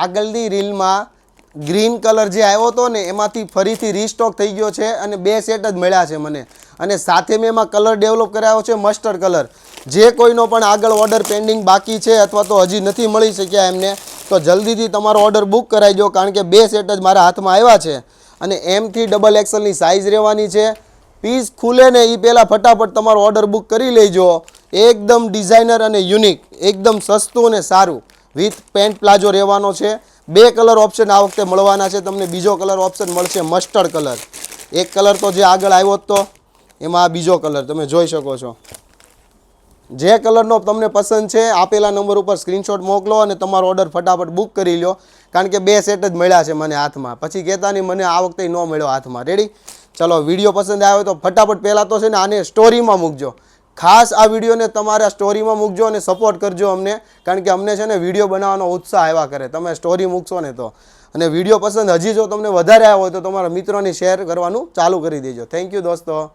આગળની રીલમાં green colour જે આવ્યો હતો ને એમાંથી ફરીથી રીસ્ટોક થઈ ગયો છે અને 2 સેટ જ મળ્યા છે મને. અને સાથે મેં એમાં કલર ડેવલપ કરાવ્યો છે મસ્ટર્ડ કલર. જે કોઈનો પણ આગળ ઓર્ડર પેન્ડિંગ બાકી છે અથવા તો હજી નથી મળી શક્યા એમને, તો જલ્દીથી તમારો ઓર્ડર બુક કરાવી દો, કારણ કે 2 સેટ જ મારા હાથમાં આવ્યા છે. અને M થી XXLની સાઇઝ રહેવાની છે. પીસ ખુલે ને એ પહેલાં ફટાફટ તમારો ઓર્ડર બુક કરી લેજો. એકદમ ડિઝાઇનર અને યુનિક, એકદમ સસ્તું અને સારું વિથ પેન્ટ પ્લાઝો રહેવાનો છે. 2 કલર ઓપ્શન આ વખતે મળવાના છે તમને. બીજો કલર ઓપ્શન મળશે મસ્ટર્ડ કલર. એક કલર તો જે આગળ આવ્યો હતો એમાં આ બીજો કલર તમે જોઈ શકો છો. જે કલરનો તમને પસંદ છે આપેલા નંબર ઉપર સ્ક્રીનશોટ મોકલો અને તમારો ઓર્ડર ફટાફટ બુક કરી લો, કારણ કે 2 સેટ જ મળ્યા છે મને હાથમાં. પછી કહેતા નહીં મને આ વખતે ન મળ્યો હાથમાં. રેડી? ચલો, વિડીયો પસંદ આવ્યો તો ફટાફટ પહેલાં તો છે ને આને સ્ટોરીમાં મૂકજો. ખાસ આ વિડીયોને તમારા સ્ટોરીમાં મૂકજો અને સપોર્ટ કરજો અમને, કારણ કે અમને છે ને વિડીયો બનાવવાનો ઉત્સાહ આવ્યા કરે તમે સ્ટોરી મૂકશો ને તો. અને વિડીયો પસંદ હજી જો તમને વધારે આવ્યો હોય તો તમારા મિત્રોને શેર કરવાનું ચાલુ કરી દેજો. થેન્ક યુ દોસ્તો.